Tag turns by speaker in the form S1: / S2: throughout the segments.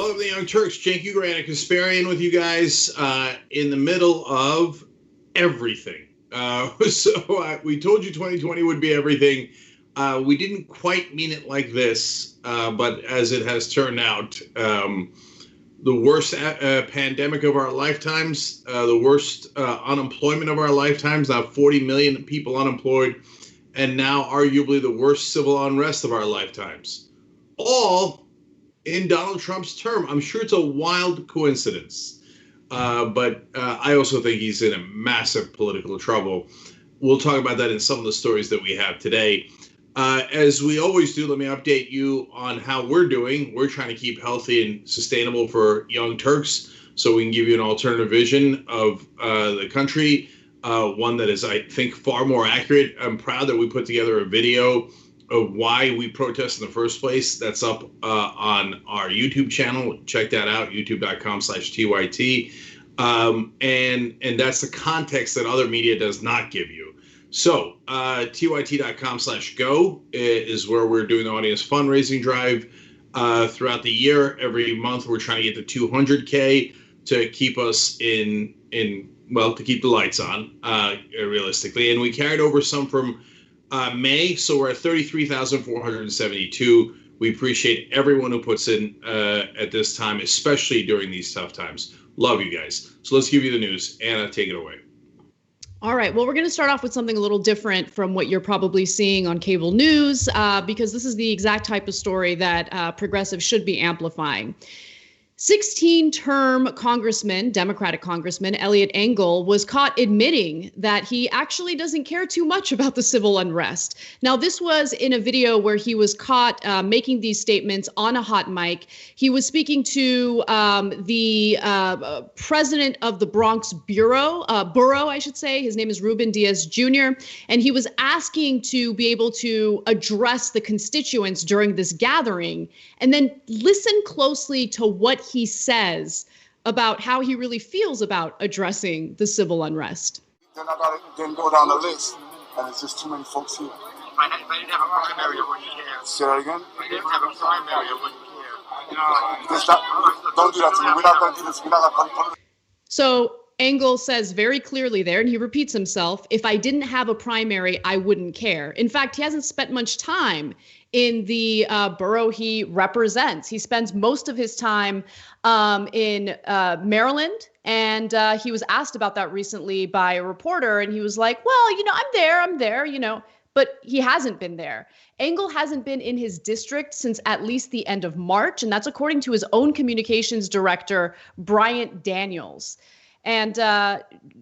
S1: Welcome to the Young Turks. Cenk, Uygur, and Kasparian with you guys in the middle of everything. We told you 2020 would be everything. We didn't quite mean it like this, but as it has turned out, the worst pandemic of our lifetimes, the worst unemployment of our lifetimes, now 40 million people unemployed, and now arguably the worst civil unrest of our lifetimes. All in Donald Trump's term. I'm sure it's a wild coincidence, but I also think he's in a massive political trouble. We'll talk about that in some of the stories that we have today. As we always do, let me update you on how we're doing. We're trying to keep healthy and sustainable for Young Turks so we can give you an alternative vision of the country, one that is, I think, far more accurate. I'm proud that we put together a video of why we protest in the first place. That's up on our YouTube channel. Check that out, youtube.com/TYT. And that's the context that other media does not give you. So tyt.com/go is where we're doing the audience fundraising drive throughout the year. Every month we're trying to get to 200K to keep us to keep the lights on, realistically. And we carried over some from May, so we're at 33,472. We appreciate everyone who puts in at this time, especially during these tough times. Love you guys. So let's give you the news. Anna, take it away.
S2: All right. Well, we're going to start off with something a little different from what you're probably seeing on cable news, because this is the exact type of story that progressives should be amplifying. 16-term congressman, Democratic congressman, Eliot Engel was caught admitting that he actually doesn't care too much about the civil unrest. Now, this was in a video where he was caught making these statements on a hot mic. He was speaking to the president of the Bronx borough, I should say. His name is Ruben Diaz Jr., and he was asking to be able to address the constituents during this gathering. And then listen closely to what he says about how he really feels about addressing the civil unrest.
S3: Then I gotta then go down the list, and it's just too many folks here.
S4: If I didn't have a primary, I wouldn't care.
S3: Say that again?
S4: If I didn't have a primary, I wouldn't care.
S3: Don't do that to me. We're not gonna do this. We're not gonna come.
S2: So Engel says very clearly there, and he repeats himself, if I didn't have a primary, I wouldn't care. In fact, he hasn't spent much time in the borough he represents. He spends most of his time in Maryland. And he was asked about that recently by a reporter. And he was like, well, I'm there, but he hasn't been there. Engel hasn't been in his district since at least the end of March. And that's according to his own communications director, Bryant Daniels. And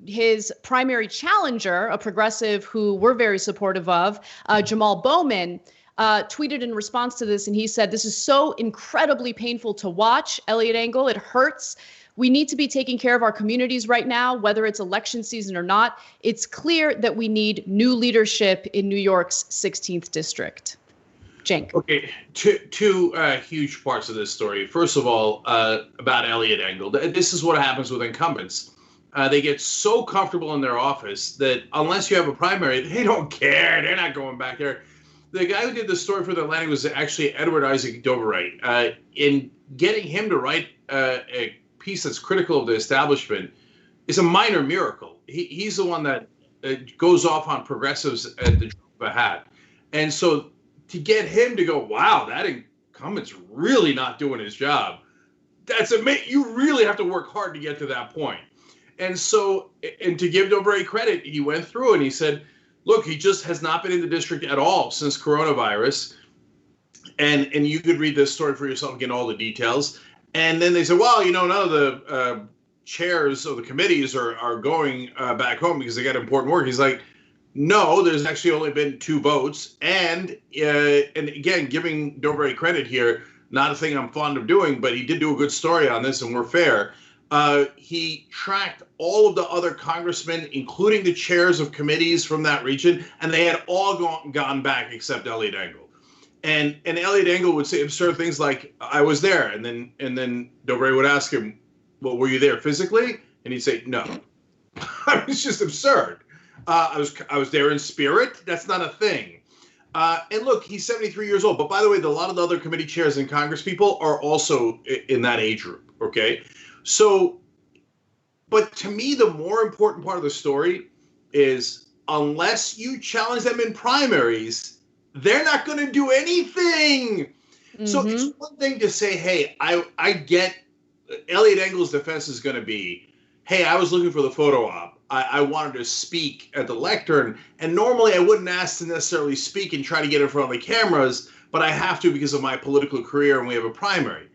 S2: his primary challenger, a progressive who we're very supportive of, Jamal Bowman, tweeted in response to this, and he said, this is so incredibly painful to watch, Eliot Engel. It hurts. We need to be taking care of our communities right now, whether it's election season or not. It's clear that we need new leadership in New York's 16th district. Cenk.
S1: Okay, two huge parts of this story. First of all, about Eliot Engel. This is what happens with incumbents. They get so comfortable in their office that unless you have a primary, they don't care. They're not going back there. The guy who did the story for The Atlantic was actually Edward Isaac Doverite. In getting him to write a piece that's critical of the establishment is a minor miracle. He's the one that goes off on progressives at the drop of a hat. And so to get him to go, wow, that incumbent's really not doing his job, that's amazing. You really have to work hard to get to that point. And so, and to give Doverite credit, he went through and he said, look, he just has not been in the district at all since coronavirus. And you could read this story for yourself and get all the details. And then they said, well, none of the chairs of the committees are going back home because they got important work. He's like, no, there's actually only been 2 votes. And again, giving Doverite credit here, not a thing I'm fond of doing, but he did do a good story on this, and we're fair. He tracked all of the other congressmen, including the chairs of committees from that region, and they had all gone back except Eliot Engel. And Eliot Engel would say absurd things like, I was there. And then Doverite would ask him, well, were you there physically? And he'd say, no. It's just absurd. I was there in spirit. That's not a thing. And look, he's 73 years old. But by the way, a lot of the other committee chairs and Congress people are also in that age group. Okay. So, but to me, the more important part of the story is unless you challenge them in primaries, they're not going to do anything. Mm-hmm. So it's one thing to say, hey, I get Eliot Engel's defense is going to be, hey, I was looking for the photo op. I wanted to speak at the lectern, and normally I wouldn't ask to necessarily speak and try to get in front of the cameras, but I have to because of my political career and we have a primary.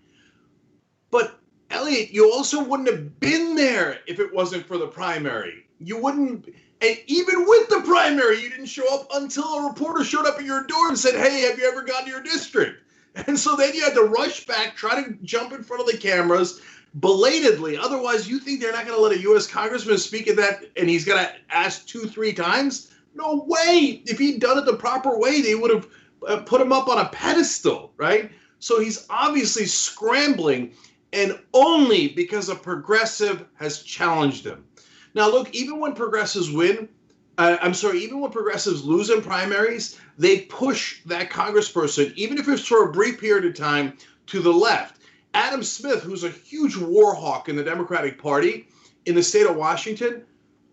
S1: But Eliot, you also wouldn't have been there if it wasn't for the primary. You wouldn't, and even with the primary, you didn't show up until a reporter showed up at your door and said, hey, have you ever gone to your district? And so then you had to rush back, try to jump in front of the cameras, belatedly. Otherwise, you think they're not going to let a U.S. congressman speak at that, and he's going to ask 2-3 times? No way. If he'd done it the proper way, they would have put him up on a pedestal, right? So he's obviously scrambling, and only because a progressive has challenged him. Now, look, even when progressives win, even when progressives lose in primaries, they push that congressperson, even if it's for a brief period of time, to the left. Adam Smith, who's a huge war hawk in the Democratic Party in the state of Washington,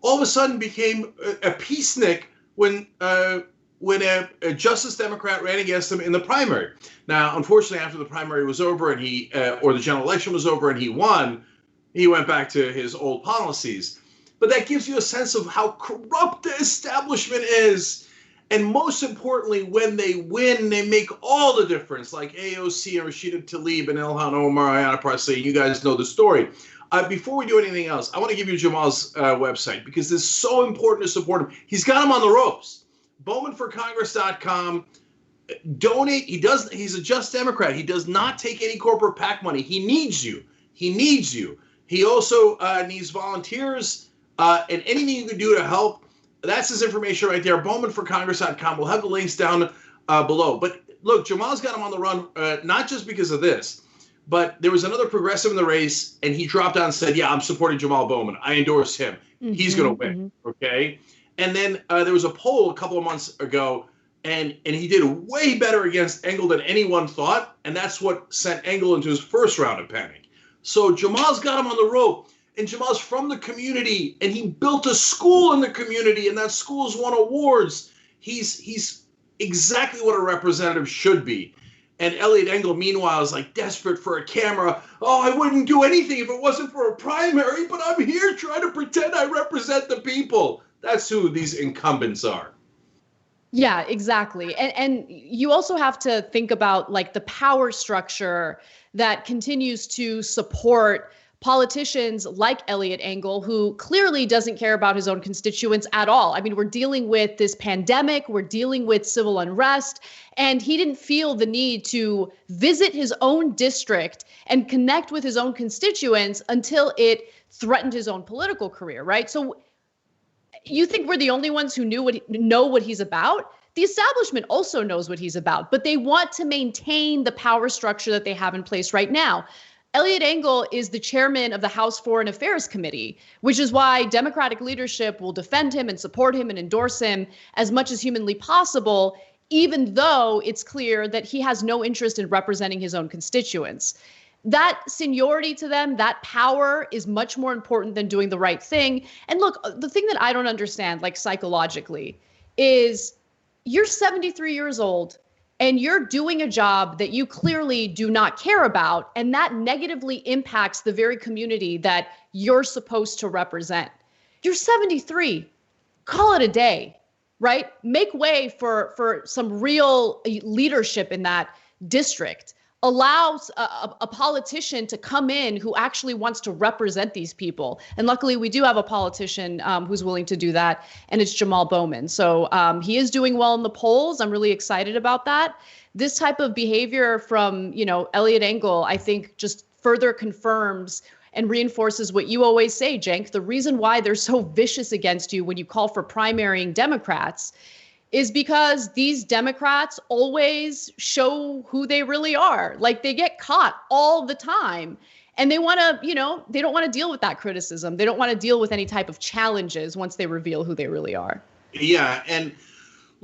S1: all of a sudden became a peacenik when a Justice Democrat ran against him in the primary. Now, unfortunately, after the primary was over and or the general election was over and he won, he went back to his old policies. But that gives you a sense of how corrupt the establishment is. And most importantly, when they win, they make all the difference, like AOC and Rashida Tlaib and Ilhan Omar, Ayanna Pressley. You guys know the story. Before we do anything else, I want to give you Jamal's website because it's so important to support him. He's got him on the ropes. BowmanForCongress.com. Donate. He's a just Democrat. He does not take any corporate PAC money. He needs you. He needs you. He also needs volunteers and anything you can do to help. That's his information right there, BowmanForCongress.com. We'll have the links down below. But look, Jamal's got him on the run, not just because of this, but there was another progressive in the race, and he dropped out and said, yeah, I'm supporting Jamal Bowman. I endorse him. Mm-hmm, he's going to win, okay? And then there was a poll a couple of months ago, and he did way better against Engel than anyone thought, and that's what sent Engel into his first round of panic. So Jamal's got him on the rope. And Jamal's from the community, and he built a school in the community, and that school's won awards. He's exactly what a representative should be. And Eliot Engel, meanwhile, is like desperate for a camera. Oh, I wouldn't do anything if it wasn't for a primary, but I'm here trying to pretend I represent the people. That's who these incumbents are.
S2: Yeah, exactly. And you also have to think about like the power structure that continues to support politicians like Eliot Engel, who clearly doesn't care about his own constituents at all. I mean, we're dealing with this pandemic, we're dealing with civil unrest, and he didn't feel the need to visit his own district and connect with his own constituents until it threatened his own political career, right? So you think we're the only ones who know what he's about? The establishment also knows what he's about, but they want to maintain the power structure that they have in place right now. Eliot Engel is the chairman of the House Foreign Affairs Committee, which is why Democratic leadership will defend him and support him and endorse him as much as humanly possible, even though it's clear that he has no interest in representing his own constituents. That seniority to them, that power is much more important than doing the right thing. And look, the thing that I don't understand, like psychologically, is you're 73 years old. And you're doing a job that you clearly do not care about, and that negatively impacts the very community that you're supposed to represent. You're 73. Call it a day, right? Make way for some real leadership in that district. Allows a politician to come in who actually wants to represent these people. And luckily, we do have a politician who's willing to do that, and it's Jamal Bowman. So he is doing well in the polls. I'm really excited about that. This type of behavior from, Eliot Engel, I think just further confirms and reinforces what you always say, Cenk. The reason why they're so vicious against you when you call for primarying Democrats is because these Democrats always show who they really are. Like they get caught all the time, and they want to, they don't want to deal with that criticism. They don't want to deal with any type of challenges once they reveal who they really are.
S1: Yeah. And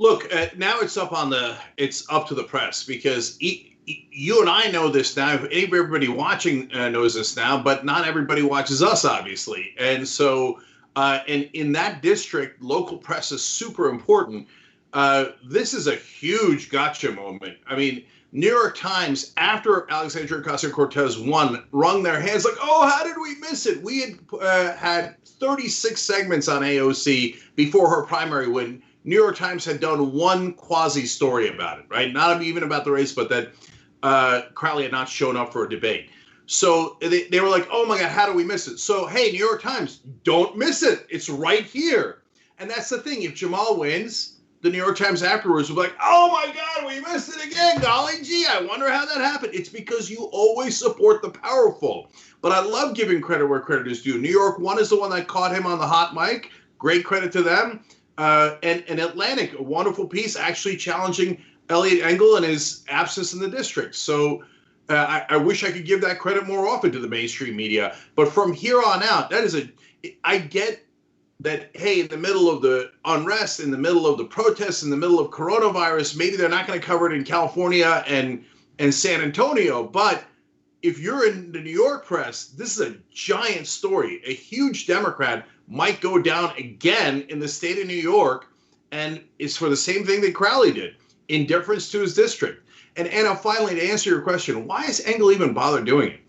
S1: Look, now it's up to the press, because you and I know this now. Everybody watching knows this now, but not everybody watches us, obviously. And so, and in that district, local press is super important. This is a huge gotcha moment. I mean, New York Times, after Alexandria Ocasio-Cortez won, wrung their hands like, oh, how did we miss it? We had 36 segments on AOC before her primary win. New York Times had done one quasi story about it, right? Not even about the race, but that Crowley had not shown up for a debate. So they were like, oh my God, how do we miss it? So, hey, New York Times, don't miss it. It's right here. And that's the thing. If Jamal wins, the New York Times afterwards will be like, oh my God, we missed it again. Golly gee, I wonder how that happened. It's because you always support the powerful. But I love giving credit where credit is due. New York One is the one that caught him on the hot mic. Great credit to them. And Atlantic, a wonderful piece, actually challenging Eliot Engel in his absence in the district. So I wish I could give that credit more often to the mainstream media. But from here on out, I get that, hey, in the middle of the unrest, in the middle of the protests, in the middle of coronavirus, maybe they're not going to cover it in California and San Antonio. But if you're in the New York press, this is a giant story. A huge Democrat might go down again in the state of New York, and it's for the same thing that Crowley did, indifference to his district. And Anna, finally, to answer your question, why is Engel even bother doing it?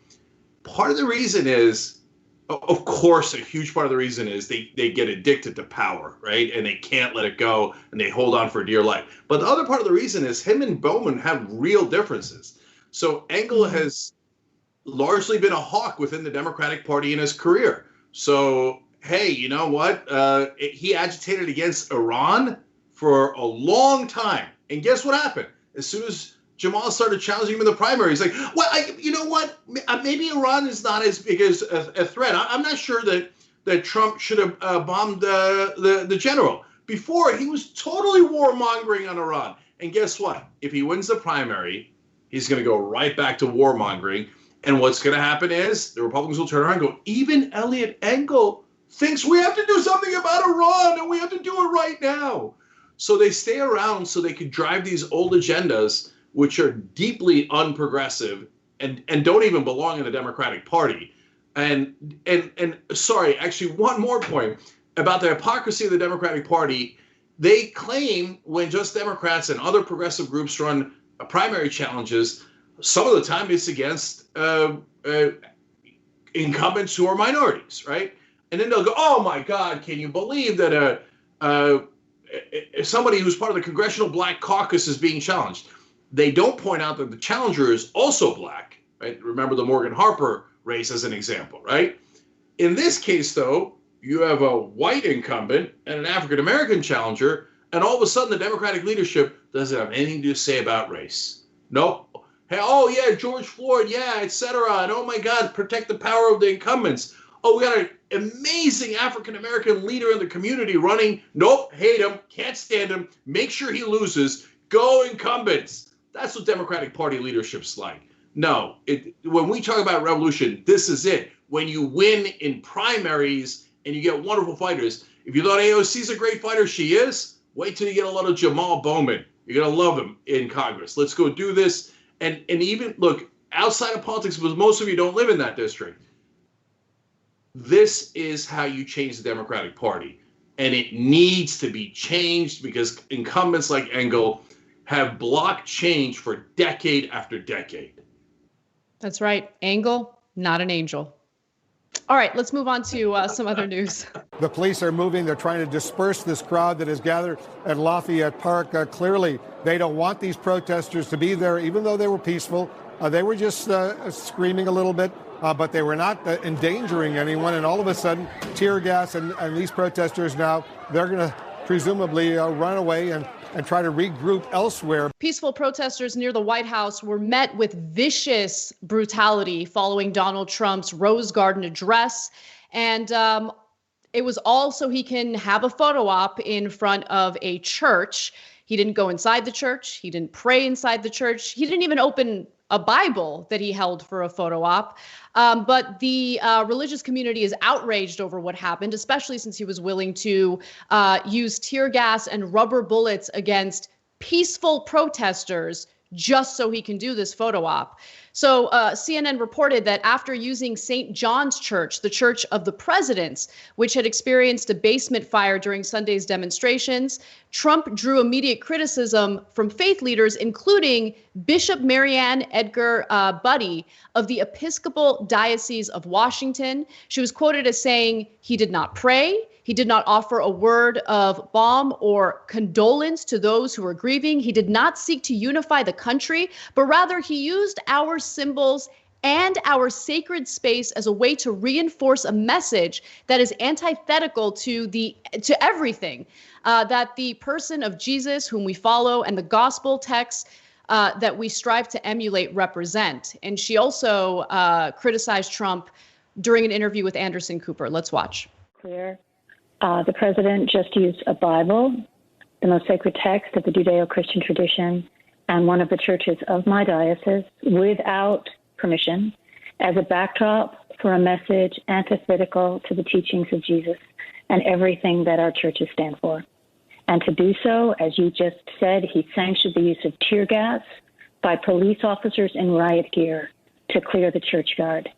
S1: Part of the reason is, of course, a huge part of the reason is they get addicted to power, right? And they can't let it go, and they hold on for dear life. But the other part of the reason is him and Bowman have real differences. So Engel has largely been a hawk within the Democratic Party in his career. So, hey, you know what? He agitated against Iran for a long time. And guess what happened? As soon as Jamal started challenging him in the primary, he's like, well, you know what? Maybe Iran is not as big as a threat. I'm not sure that Trump should have bombed the general. Before, he was totally warmongering on Iran. And guess what? If he wins the primary, he's going to go right back to warmongering. And what's going to happen is the Republicans will turn around and go, even Eliot Engel thinks we have to do something about Iran, and we have to do it right now. So they stay around so they can drive these old agendas, which are deeply unprogressive and don't even belong in the Democratic Party. And sorry, actually, one more point about the hypocrisy of the Democratic Party. They claim when Just Democrats and other progressive groups run primary challenges, some of the time it's against incumbents who are minorities, right? And then they'll go, oh my God, can you believe that somebody who's part of the Congressional Black Caucus is being challenged? They don't point out that the challenger is also black, right? Remember the Morgan Harper race as an example, right? In this case, though, you have a white incumbent and an African-American challenger, and all of a sudden the Democratic leadership doesn't have anything to say about race. Nope. Hey, oh yeah, George Floyd, yeah, etc. And oh my God, protect the power of the incumbents. Oh, we got an amazing African-American leader in the community running. Nope, hate him, can't stand him, make sure he loses. Go incumbents. That's what Democratic Party leadership's like. No, when we talk about revolution, this is it. When you win in primaries and you get wonderful fighters. If you thought AOC's a great fighter, she is. Wait till you get a lot of Jamal Bowman. You're going to love him in Congress. Let's go do this. And even, look, outside of politics, because most of you don't live in that district, this is how you change the Democratic Party. And it needs to be changed because incumbents like Engel have blocked change for decade after decade.
S2: That's right. Engel, not an angel. All right, let's move on to some other news.
S5: The police are moving. They're trying to disperse this crowd that has gathered at Lafayette Park. Clearly, they don't want these protesters to be there, even though they were peaceful. They were just screaming a little bit, but they were not endangering anyone. And all of a sudden, tear gas, and these protesters now, they're going to presumably run away and try to regroup elsewhere.
S2: Peaceful protesters near the White House were met with vicious brutality following Donald Trump's Rose Garden address. And it was all so he can have a photo op in front of a church. He didn't go inside the church. He didn't pray inside the church. He didn't even open a Bible that he held for a photo op. But the religious community is outraged over what happened, especially since he was willing to use tear gas and rubber bullets against peaceful protesters just so he can do this photo op. So CNN reported that after using St. John's Church, the Church of the Presidents, which had experienced a basement fire during Sunday's demonstrations, Trump drew immediate criticism from faith leaders, including Bishop Marianne Edgar Buddy of the Episcopal Diocese of Washington. She was quoted as saying he did not pray. He did not offer a word of balm or condolence to those who were grieving. He did not seek to unify the country, but rather he used our symbols and our sacred space as a way to reinforce a message that is antithetical to everything that the person of Jesus, whom we follow, and the gospel texts that we strive to emulate represent. And she also criticized Trump during an interview with Anderson Cooper. Let's watch.
S6: Clear. The president just used a Bible, the most sacred text of the Judeo-Christian tradition, and one of the churches of my diocese, without permission, as a backdrop for a message antithetical to the teachings of Jesus and everything that our churches stand for. And to do so, as you just said, he sanctioned the use of tear gas by police officers in riot gear to clear the church yard.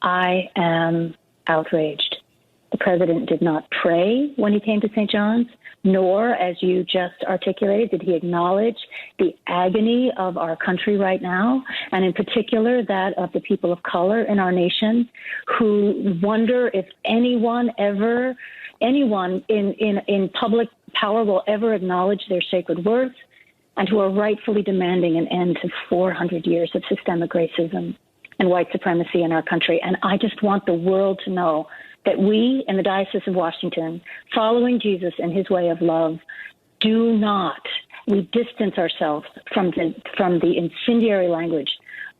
S6: I am outraged. The president did not pray when he came to St. John's, nor, as you just articulated, did he acknowledge the agony of our country right now, and in particular that of the people of color in our nation, who wonder if anyone in public power will ever acknowledge their sacred worth, and who are rightfully demanding an end to 400 years of systemic racism and white supremacy in our country. And I just want the world to know that we in the Diocese of Washington, following Jesus and his way of love, we distance ourselves from the incendiary language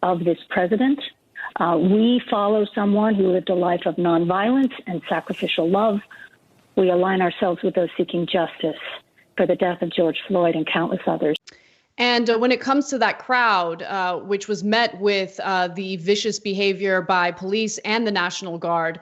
S6: of this president. We follow someone who lived a life of nonviolence and sacrificial love. We align ourselves with those seeking justice for the death of George Floyd and countless others.
S2: And when it comes to that crowd, which was met with the vicious behavior by police and the National Guard,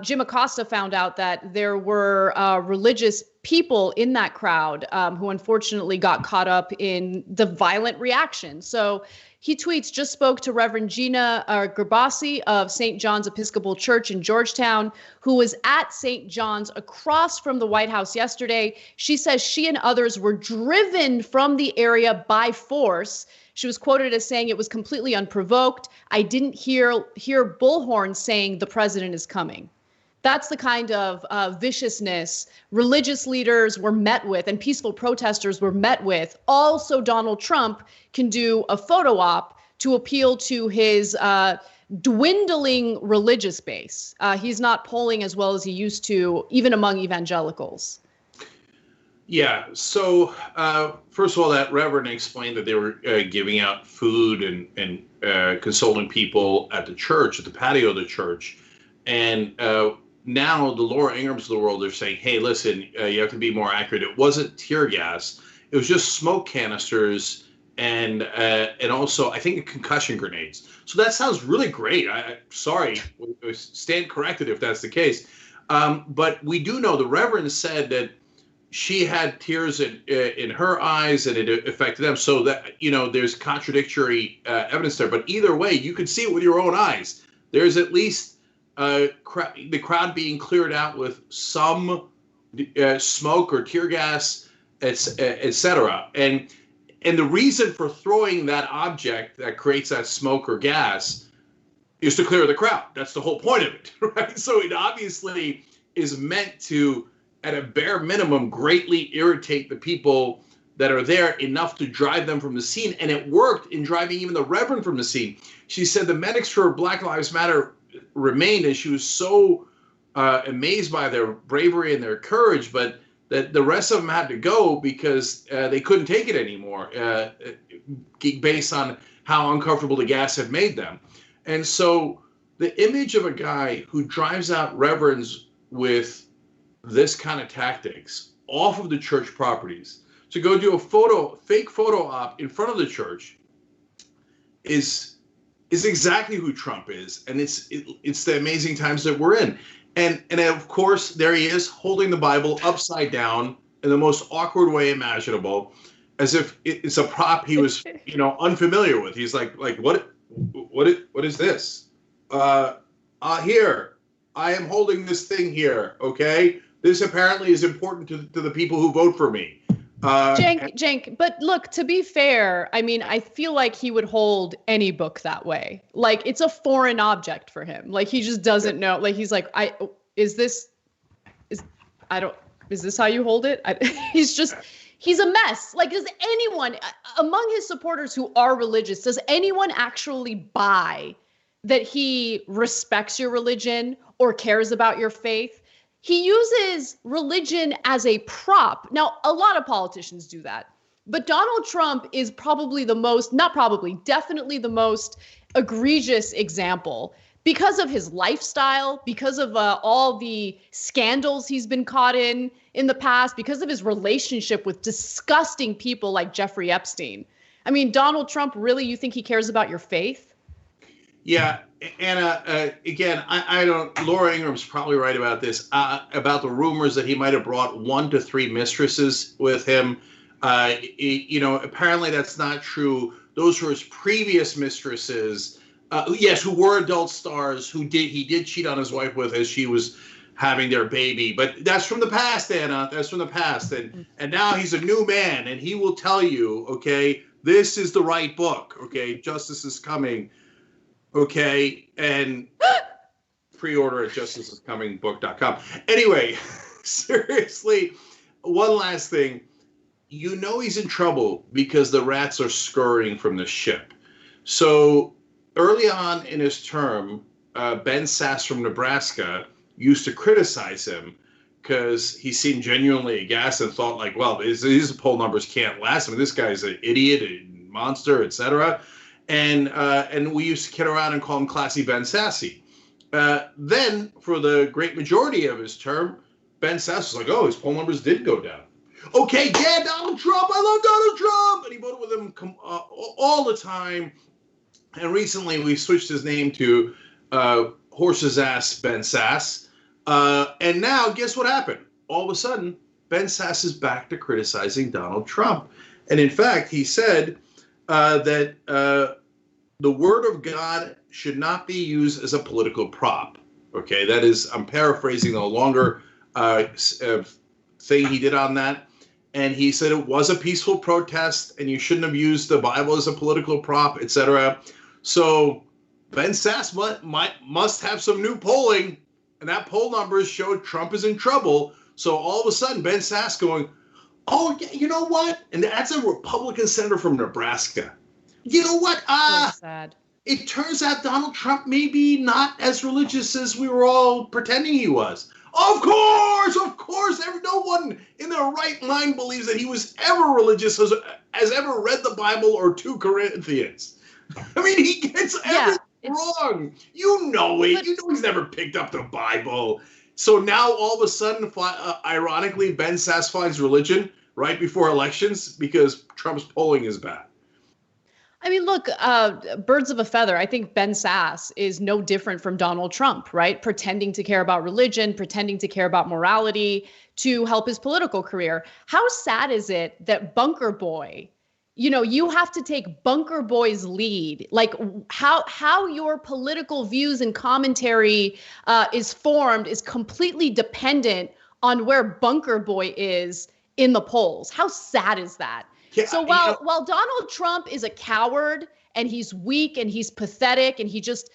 S2: Jim Acosta found out that there were religious people in that crowd who unfortunately got caught up in the violent reaction. So he tweets, just spoke to Reverend Gina Gerbasi of St. John's Episcopal Church in Georgetown, who was at St. John's across from the White House yesterday. She says she and others were driven from the area by force. She was quoted as saying it was completely unprovoked. I didn't hear bullhorns saying the president is coming. That's the kind of viciousness religious leaders were met with and peaceful protesters were met with. Also, Donald Trump can do a photo op to appeal to his dwindling religious base. He's not polling as well as he used to, even among evangelicals.
S1: Yeah. So first of all, that Reverend explained that they were giving out food and consoling people at the church, at the patio of the church. And now the Laura Ingrams of the world are saying, hey, listen, you have to be more accurate. It wasn't tear gas. It was just smoke canisters and also, I think, concussion grenades. So that sounds really great. Sorry, stand corrected if that's the case. But we do know the Reverend said that she had tears in her eyes and it affected them. So that, there's contradictory evidence there. But either way, you could see it with your own eyes. There's at least the crowd being cleared out with some smoke or tear gas, etc. And the reason for throwing that object that creates that smoke or gas is to clear the crowd. That's the whole point of it, right? So it obviously is meant to, at a bare minimum, greatly irritate the people that are there enough to drive them from the scene. And it worked in driving even the Reverend from the scene. She said the medics for Black Lives Matter remained, and she was so amazed by their bravery and their courage, but that the rest of them had to go because they couldn't take it anymore, based on how uncomfortable the gas had made them. And so the image of a guy who drives out reverends with this kind of tactics off of the church properties to go do a fake photo op in front of the church, is exactly who Trump is, and it's the amazing times that we're in. And of course, there he is holding the Bible upside down in the most awkward way imaginable, as if it's a prop he was, unfamiliar with. He's like what is this? Here, I am holding this thing here. Okay, this apparently is important to the people who vote for me.
S2: Cenk, but look, to be fair, I mean, I feel like he would hold any book that way. Like, it's a foreign object for him. Like, he just doesn't know. Like, he's like, is this how you hold it? He's a mess. Like, does anyone among his supporters who are religious, does anyone actually buy that he respects your religion or cares about your faith? He uses religion as a prop. Now, a lot of politicians do that. But Donald Trump is probably definitely the most egregious example because of his lifestyle, because of all the scandals he's been caught in the past, because of his relationship with disgusting people like Jeffrey Epstein. I mean, Donald Trump, really, you think he cares about your faith?
S1: Yeah, Anna, again, I don't, Laura Ingram's probably right about this, about the rumors that he might have brought 1 to 3 mistresses with him. Apparently that's not true. Those were his previous mistresses, yes, who were adult stars, he did cheat on his wife with as she was having their baby. But that's from the past, Anna. That's from the past. And now he's a new man, and he will tell you, okay, this is the right book. Okay, justice is coming. Okay, and pre-order at justiceiscomingbook.com. Anyway, seriously, one last thing. He's in trouble because the rats are scurrying from the ship. So early on in his term, Ben Sasse from Nebraska used to criticize him because he seemed genuinely aghast and thought like, well, his poll numbers can't last. I mean, this guy's an idiot, a monster, etc. And we used to kid around and call him Classy Ben Sasse. Then, for the great majority of his term, Ben Sasse was like, oh, his poll numbers did go down. Okay, yeah, Donald Trump, I love Donald Trump! And he voted with him all the time. And recently, we switched his name to Horse's Ass Ben Sasse. And now, guess what happened? All of a sudden, Ben Sasse is back to criticizing Donald Trump. And in fact, he said that the word of God should not be used as a political prop. Okay, that is, I'm paraphrasing the longer thing he did on that. And he said it was a peaceful protest and you shouldn't have used the Bible as a political prop, etc. So Ben Sasse must have some new polling, and that poll numbers showed Trump is in trouble. So all of a sudden, Ben Sasse going, oh, yeah, you know what? And that's a Republican senator from Nebraska. You know what?
S2: So sad.
S1: It turns out Donald Trump may be not as religious as we were all pretending he was. Of course. No one in their right mind believes that he was ever religious, has ever read the Bible or 2 Corinthians. I mean, he gets everything wrong. You know it. You know he's never picked up the Bible. So now all of a sudden, ironically, Ben Sasse finds religion right before elections because Trump's polling is bad.
S2: I mean, look, birds of a feather. I think Ben Sasse is no different from Donald Trump, right? Pretending to care about religion, pretending to care about morality to help his political career. How sad is it that Bunker Boy, you have to take Bunker Boy's lead? Like how your political views and commentary is formed is completely dependent on where Bunker Boy is in the polls. How sad is that? Yeah, so while Donald Trump is a coward and he's weak and he's pathetic and he just,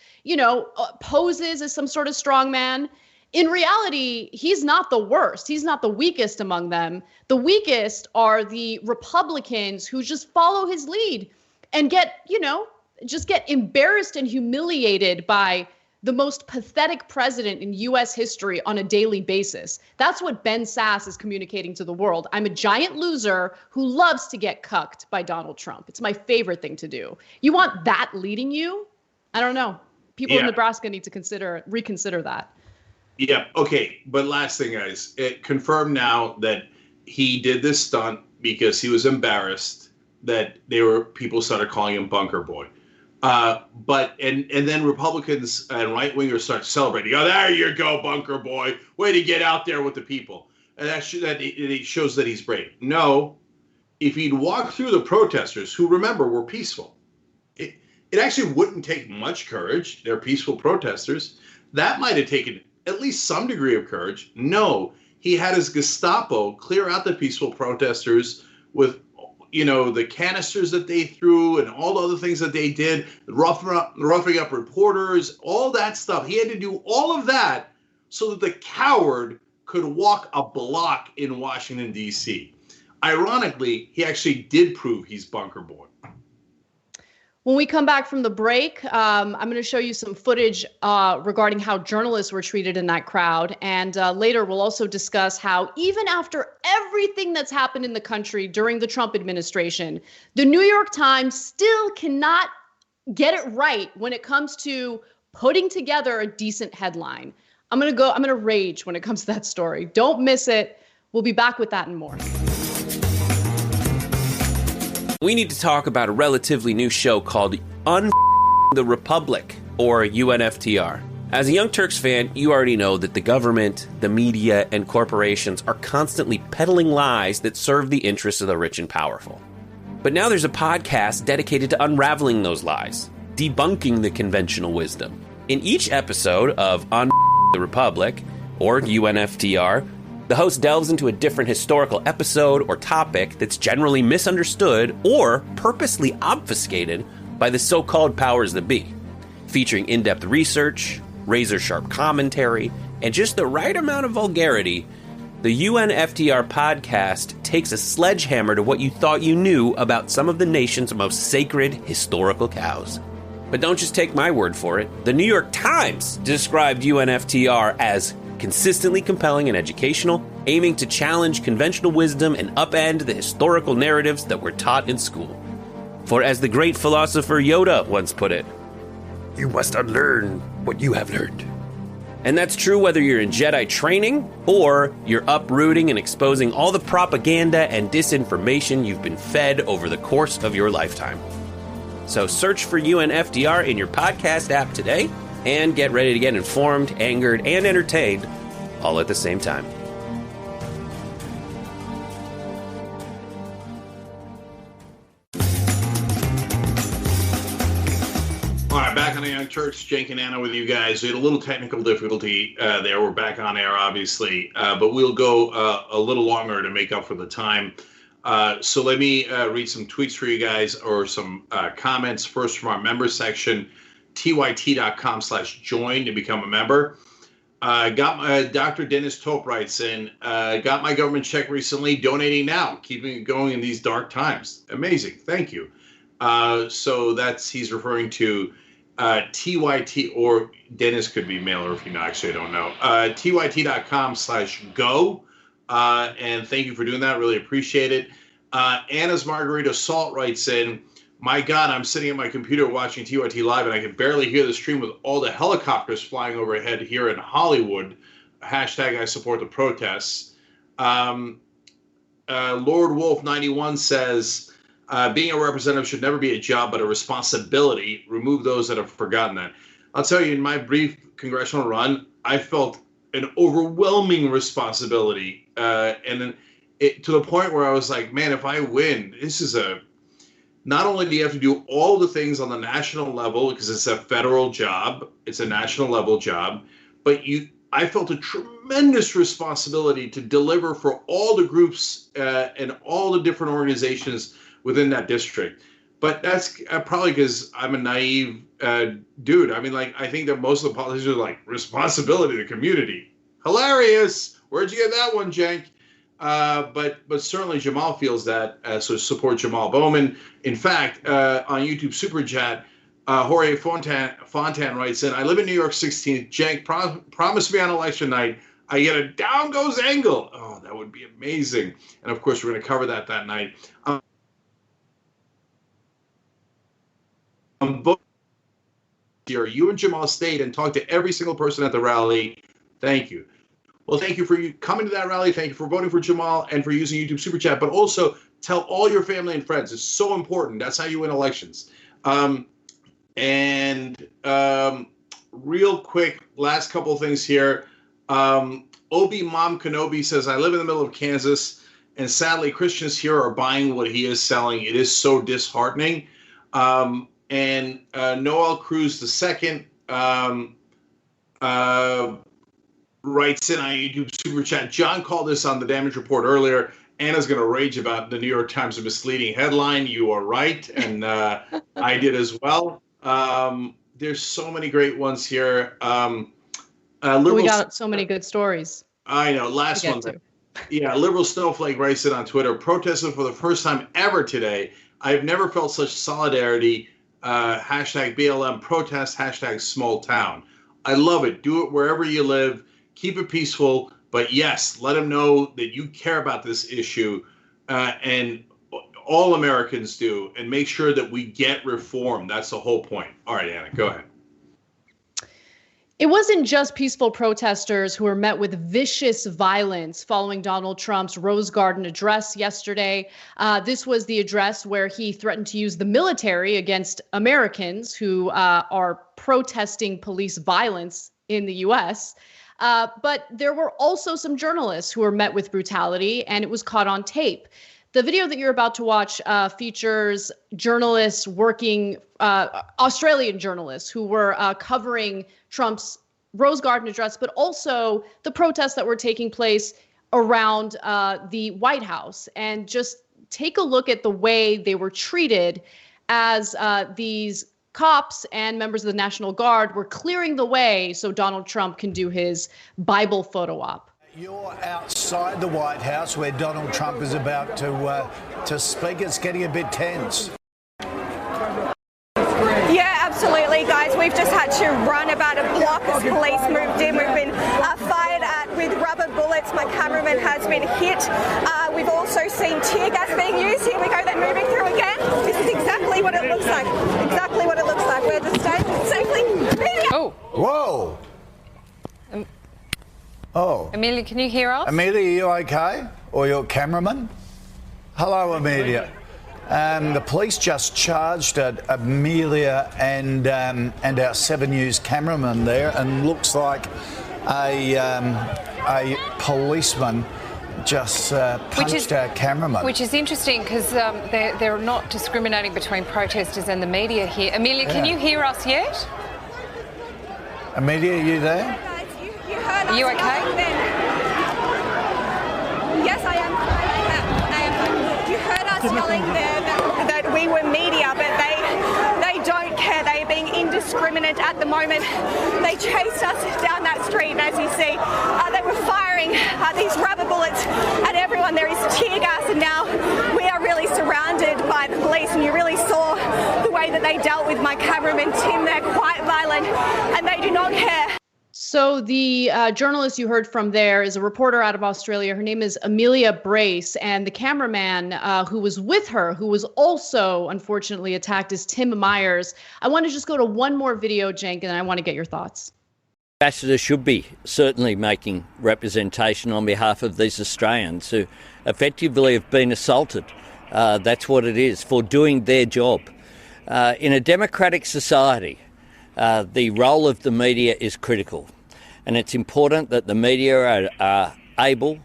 S2: poses as some sort of strong man, in reality, he's not the worst. He's not the weakest among them. The weakest are the Republicans who just follow his lead and get embarrassed and humiliated by the most pathetic president in U.S. history on a daily basis. That's what Ben Sasse is communicating to the world. I'm a giant loser who loves to get cucked by Donald Trump. It's my favorite thing to do. You want that leading you? I don't know. People in Nebraska need to reconsider that.
S1: Yeah. Okay. But last thing, guys, it confirmed now that he did this stunt because he was embarrassed that people started calling him Bunker Boy. But then Republicans and right-wingers start celebrating. Oh, there you go, bunker boy. Way to get out there with the people. And that it shows that he's brave. No, if he'd walked through the protesters, who, remember, were peaceful, it actually wouldn't take much courage. They're peaceful protesters. That might have taken at least some degree of courage. No, he had his Gestapo clear out the peaceful protesters with, the canisters that they threw and all the other things that they did, roughing up reporters, all that stuff. He had to do all of that so that the coward could walk a block in Washington, D.C. Ironically, he actually did prove he's bunker boy.
S2: When we come back from the break, I'm going to show you some footage regarding how journalists were treated in that crowd. And later, we'll also discuss how even after everything that's happened in the country during the Trump administration, the New York Times still cannot get it right when it comes to putting together a decent headline. I'm going to rage when it comes to that story. Don't miss it. We'll be back with that and more.
S7: We need to talk about a relatively new show called the Republic, or UNFTR. As a Young Turks fan, you already know that the government, the media, and corporations are constantly peddling lies that serve the interests of the rich and powerful. But now there's a podcast dedicated to unraveling those lies, debunking the conventional wisdom. In each episode of the Republic, or UNFTR, the host delves into a different historical episode or topic that's generally misunderstood or purposely obfuscated by the so-called powers that be, featuring in-depth research, razor-sharp commentary, and just the right amount of vulgarity. The UNFTR podcast takes a sledgehammer to what you thought you knew about some of the nation's most sacred historical cows. But don't just take my word for it. The New York Times described UNFTR as consistently compelling and educational, aiming to challenge conventional wisdom and upend the historical narratives that were taught in school. For as the great philosopher Yoda once put it, you must unlearn what you have learned. And that's true whether you're in Jedi training or you're uprooting and exposing all the propaganda and disinformation you've been fed over the course of your lifetime. So search for UNFTR in your podcast app today and get ready to get informed, angered, and entertained all at the same time.
S1: All right, back on the Young Turks, Cenk and Anna with you guys. We had a little technical difficulty there. We're back on air, obviously, but we'll go a little longer to make up for the time. So let me read some tweets for you guys, or some comments. First from our member section, tyt.com/join to become a member. Dr. Dennis Tope writes in, got my government check recently, donating now, keeping it going in these dark times. Amazing. Thank you. So he's referring to TYT, or Dennis could be male, or if you know, actually, I don't know. tyt.com/go. And thank you for doing that. Really appreciate it. Anna's Margarita Salt writes in, my God, I'm sitting at my computer watching TYT Live, and I can barely hear the stream with all the helicopters flying overhead here in Hollywood. Hashtag I support the protests. Lord Wolf 91 says, being a representative should never be a job, but a responsibility. Remove those that have forgotten that. I'll tell you, in my brief congressional run, I felt an overwhelming responsibility. And then to the point where I was like, man, if I win, this is not only do you have to do all the things on the national level, because it's a federal job, it's a national level job, but I felt a tremendous responsibility to deliver for all the groups and all the different organizations within that district. But that's probably because I'm a naive dude. I mean, like, I think that most of the politicians are like, responsibility to the community. Hilarious. Where'd you get that one, Cenk? But certainly Jamal feels that, so support Jamal Bowman. In fact, on YouTube Super Chat, Jorge Fontan writes in, I live in New York 16th. Cenk, promise me on election night I get a Down Goes Engel. Oh, that would be amazing. And of course, we're going to cover that night. Here, you and Jamal stayed and talked to every single person at the rally. Thank you. Well, thank you for coming to that rally. Thank you for voting for Jamal and for using YouTube Super Chat. But also tell all your family and friends. It's so important. That's how you win elections. And real quick, last couple of things here. Obi Mom Kenobi says, I live in the middle of Kansas, and sadly, Christians here are buying what he is selling. It is so disheartening. And Noel Cruz II writes in on YouTube Super Chat, John called this on the Damage Report earlier. Anna's going to rage about the New York Times misleading headline. You are right, and I did as well. There's so many great ones here.
S2: We got so many good stories.
S1: I know. Last one. Yeah, Liberal Snowflake writes it on Twitter. Protested for the first time ever today. I've never felt such solidarity. Hashtag BLM protest, hashtag small town. I love it. Do it wherever you live. Keep it peaceful. But yes, let them know that you care about this issue, and all Americans do, and make sure that we get reform. That's the whole point. All right, Anna, go ahead.
S2: It wasn't just peaceful protesters who were met with vicious violence following Donald Trump's Rose Garden address yesterday. This was the address where he threatened to use the military against Americans who are protesting police violence in the U.S., but there were also some journalists who were met with brutality, and it was caught on tape. The video that you're about to watch features journalists working, Australian journalists who were covering Trump's Rose Garden address, but also the protests that were taking place around the White House. And just take a look at the way they were treated as these cops and members of the National Guard were clearing the way so Donald Trump can do his Bible photo op.
S8: You're outside the White House where Donald Trump is about to speak. It's getting a bit tense.
S9: Yeah, absolutely, guys. We've just had to run about a block as police moved in. We've been fired at with rubber bullets. My cameraman has been hit. We've also seen tear gas being used. Here we go. They're moving through again. This is exactly what it looks like. Exactly what it looks like. We're just staying safely.
S8: Oh. Whoa. Oh.
S10: Amelia, can you hear us?
S8: Amelia, are you okay? Or your cameraman? Hello, Amelia. The police just charged at Amelia and our 7 News cameraman there, and looks like a policeman just punched our cameraman.
S10: Which is interesting because they're not discriminating between protesters and the media here. Amelia, can you hear us yet?
S8: Amelia, are you there?
S10: Are you okay?
S9: Yes, I am. You heard us yelling there that we were media, but they don't care. They're being indiscriminate at the moment. They chased us down that street, and as you see, they were firing these rubber bullets at everyone. There is tear gas, and now we are really surrounded by the police, and you really saw the way that they dealt with my cameraman, Tim. They're quite violent, and they do not care.
S2: So the journalist you heard from there is a reporter out of Australia. Her name is Amelia Brace, and the cameraman who was with her, who was also unfortunately attacked, is Tim Myers. I want to just go to one more video, Cenk, and I want to get your thoughts.
S11: Ambassador should be certainly making representation on behalf of these Australians who effectively have been assaulted. That's what it is, for doing their job. In a democratic society, the role of the media is critical. And it's important that the media are able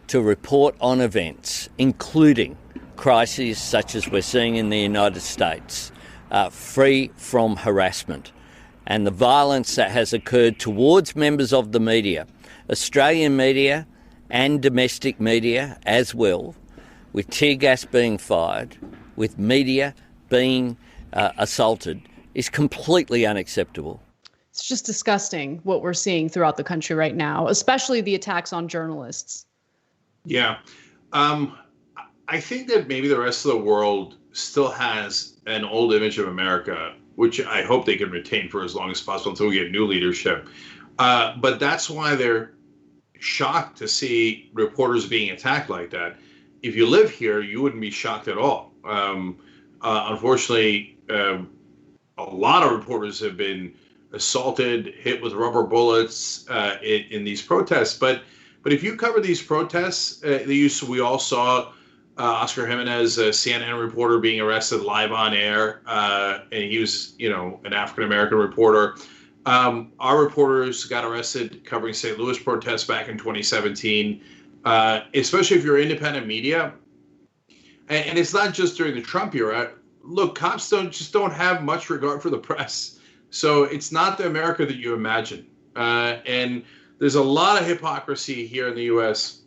S11: to report on events, including crises such as we're seeing in the United States, free from harassment and the violence that has occurred towards members of the media, Australian media and domestic media as well, with tear gas being fired, with media being assaulted, is completely unacceptable.
S2: It's just disgusting what we're seeing throughout the country right now, especially the attacks on journalists.
S1: Yeah. I think that maybe the rest of the world still has an old image of America, which I hope they can retain for as long as possible until we get new leadership. But that's why they're shocked to see reporters being attacked like that. If you live here, you wouldn't be shocked at all. Unfortunately, a lot of reporters have been assaulted, hit with rubber bullets in these protests. But if you cover these protests, we all saw Oscar Jimenez, a CNN reporter, being arrested live on air, and he was, an African-American reporter. Our reporters got arrested covering St. Louis protests back in 2017, especially if you're independent media. And it's not just during the Trump era. Look, cops don't have much regard for the press. So it's not the America that you imagine. And there's a lot of hypocrisy here in the U.S.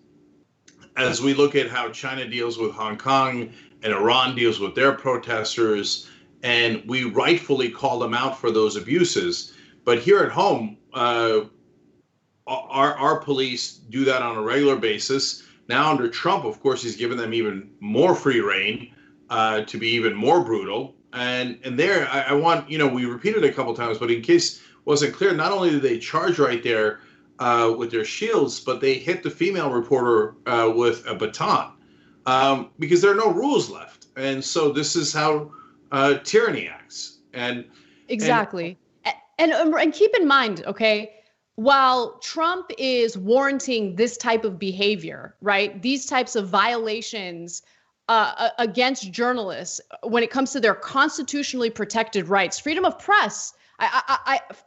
S1: as we look at how China deals with Hong Kong and Iran deals with their protesters. And we rightfully call them out for those abuses. But here at home, our police do that on a regular basis. Now under Trump, of course, he's given them even more free rein to be even more brutal. And there, I want, we repeated it a couple times, but in case it wasn't clear, not only did they charge right there with their shields, but they hit the female reporter with a baton because there are no rules left. And so this is how tyranny acts.
S2: Exactly. And keep in mind, okay, while Trump is warranting this type of behavior, right, these types of violations against journalists when it comes to their constitutionally protected rights, freedom of press,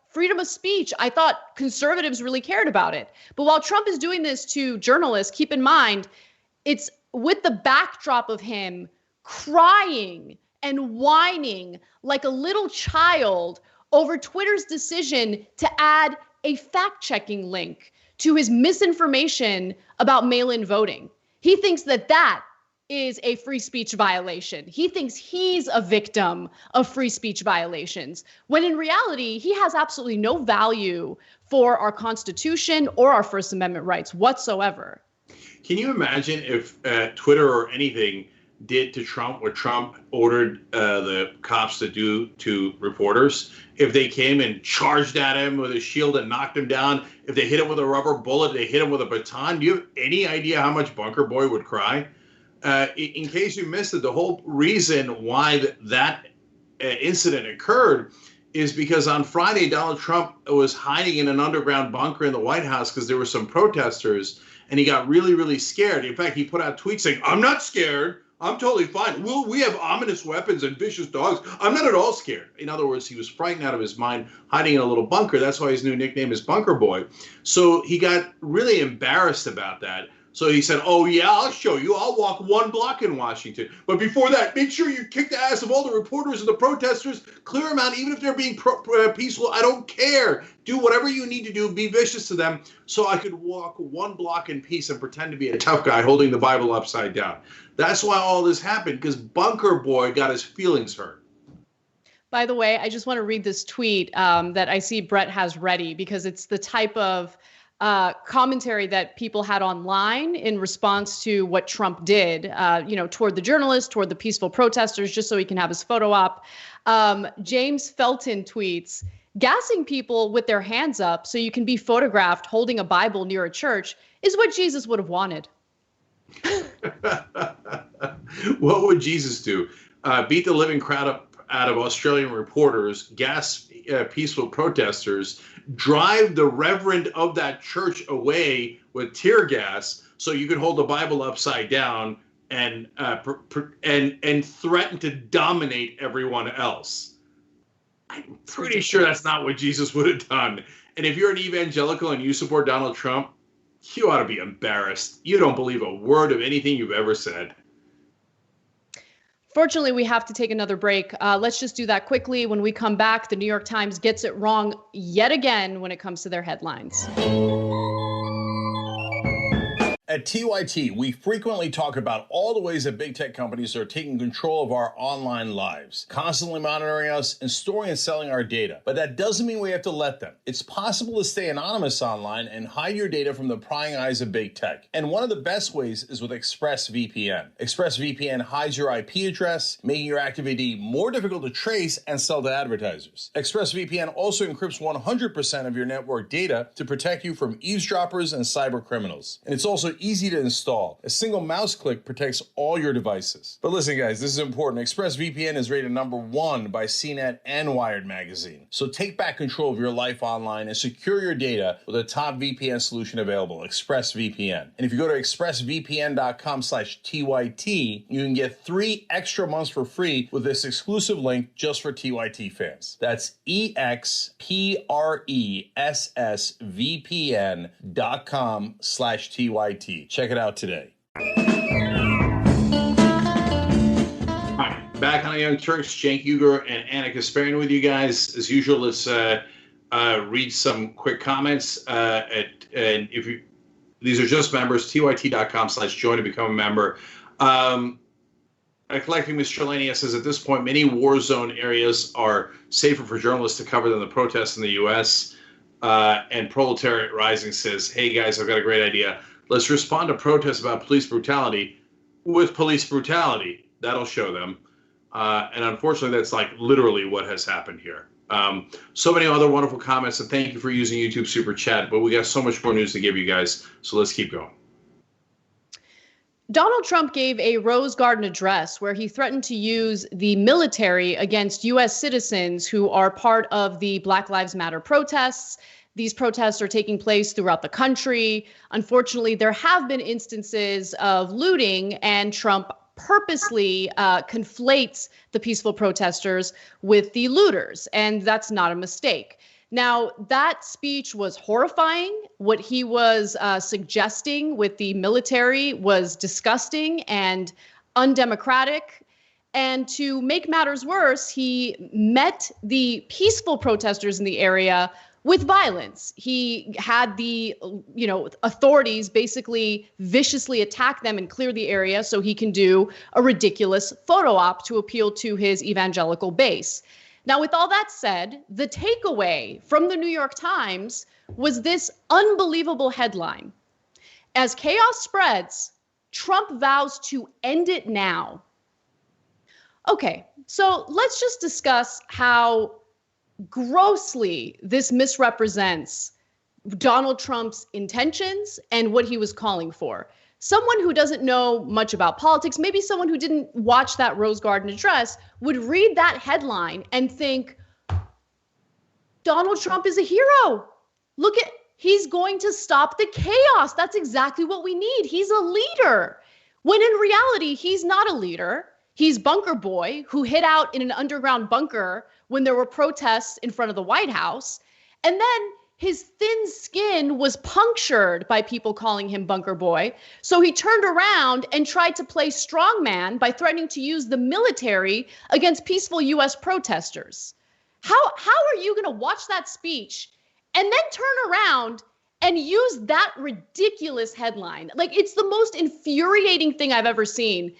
S2: freedom of speech, I thought conservatives really cared about it. But while Trump is doing this to journalists, keep in mind, it's with the backdrop of him crying and whining like a little child over Twitter's decision to add a fact-checking link to his misinformation about mail-in voting. He thinks that is a free speech violation. He thinks he's a victim of free speech violations, when in reality, he has absolutely no value for our Constitution or our First Amendment rights whatsoever.
S1: Can you imagine if Twitter or anything did to Trump what Trump ordered the cops to do to reporters? If they came and charged at him with a shield and knocked him down, if they hit him with a rubber bullet, they hit him with a baton, do you have any idea how much Bunker Boy would cry? In case you missed it, the whole reason why that incident occurred is because on Friday, Donald Trump was hiding in an underground bunker in the White House because there were some protesters, and he got really, really scared. In fact, he put out tweets saying, "I'm not scared. I'm totally fine. We have ominous weapons and vicious dogs. I'm not at all scared." In other words, he was frightened out of his mind, hiding in a little bunker. That's why his new nickname is Bunker Boy. So he got really embarrassed about that. So he said, "Oh, yeah, I'll show you. I'll walk 1 block in Washington. But before that, make sure you kick the ass of all the reporters and the protesters. Clear them out, even if they're being peaceful. I don't care. Do whatever you need to do. Be vicious to them so I could walk 1 block in peace and pretend to be a tough guy holding the Bible upside down." That's why all this happened, because Bunker Boy got his feelings hurt.
S2: By the way, I just want to read this tweet that I see Brett has ready, because it's the type of commentary that people had online in response to what Trump did, toward the journalists, toward the peaceful protesters, just so he can have his photo op. James Felton tweets, "Gassing people with their hands up so you can be photographed holding a Bible near a church is what Jesus would have wanted."
S1: What would Jesus do? Beat the living crowd out of Australian reporters, gas peaceful protesters, drive the reverend of that church away with tear gas so you could hold the Bible upside down and threaten to dominate everyone else. I'm pretty sure that's not what Jesus would have done. And if you're an evangelical and you support Donald Trump, you ought to be embarrassed. You don't believe a word of anything you've ever said.
S2: Fortunately, we have to take another break. Let's just do that quickly. When we come back, the New York Times gets it wrong yet again when it comes to their headlines.
S12: At TYT, we frequently talk about all the ways that big tech companies are taking control of our online lives, constantly monitoring us and storing and selling our data. But that doesn't mean we have to let them. It's possible to stay anonymous online and hide your data from the prying eyes of big tech. And one of the best ways is with ExpressVPN. ExpressVPN hides your IP address, making your active ID more difficult to trace and sell to advertisers. ExpressVPN also encrypts 100% of your network data to protect you from eavesdroppers and cyber criminals. And it's also easy to install. A single mouse click protects all your devices. But listen, guys, this is important. ExpressVPN is rated #1 by CNET and Wired Magazine. So take back control of your life online and secure your data with a top VPN solution available, ExpressVPN. And if you go to expressvpn.com/TYT, you can get 3 extra months for free with this exclusive link just for TYT fans. That's expressvpn.com/TYT. Check it out today.
S1: Back on the Young Turks, Cenk, Uygur, and Anna Kasparian with you guys. As usual, let's read some quick comments. And if you, these are just members, tyt.com/join to become a member. Collecting Mr. Lania says, at this point, many war zone areas are safer for journalists to cover than the protests in the U.S. And Proletariat Rising says, hey, guys, I've got a great idea. Let's respond to protests about police brutality with police brutality. That'll show them. And unfortunately, that's like literally what has happened here. So many other wonderful comments, and thank you for using YouTube Super Chat. But we got so much more news to give you guys, so let's keep going.
S2: Donald Trump gave a Rose Garden address where he threatened to use the military against U.S. citizens who are part of the Black Lives Matter protests. These protests are taking place throughout the country. Unfortunately, there have been instances of looting, and Trump purposely conflates the peaceful protesters with the looters, and that's not a mistake. Now, that speech was horrifying. What he was suggesting with the military was disgusting and undemocratic. And to make matters worse, he met the peaceful protesters in the area with violence. He had the, authorities basically viciously attack them and clear the area so he can do a ridiculous photo op to appeal to his evangelical base. Now, with all that said, the takeaway from the New York Times was this unbelievable headline. As chaos spreads, Trump vows to end it now. Okay, so let's just discuss how grossly this misrepresents Donald Trump's intentions and what he was calling for. Someone who doesn't know much about politics, maybe someone who didn't watch that Rose Garden address, would read that headline and think, Donald Trump is a hero. Look at, he's going to stop the chaos. That's exactly what we need. He's a leader. When in reality, he's not a leader. He's Bunker Boy who hid out in an underground bunker when there were protests in front of the White House. And then his thin skin was punctured by people calling him Bunker Boy. So he turned around and tried to play strongman by threatening to use the military against peaceful U.S. protesters. How are you going to watch that speech and then turn around and use that ridiculous headline? Like, it's the most infuriating thing I've ever seen.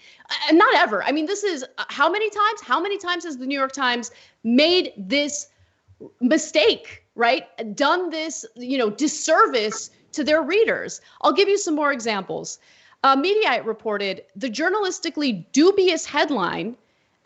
S2: Not ever. I mean, this is how many times? How many times has the New York Times made this mistake, right? Done this, disservice to their readers. I'll give you some more examples. Mediaite reported the journalistically dubious headline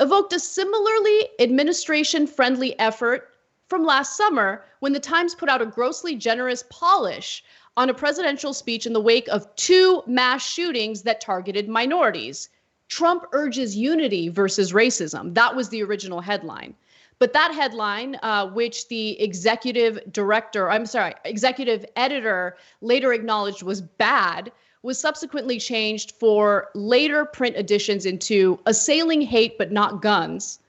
S2: evoked a similarly administration-friendly effort from last summer when the Times put out a grossly generous polish on a presidential speech in the wake of 2 mass shootings that targeted minorities. Trump urges unity versus racism. That was the original headline. But that headline, which the executive editor later acknowledged was bad, was subsequently changed for later print editions into assailing hate but not guns.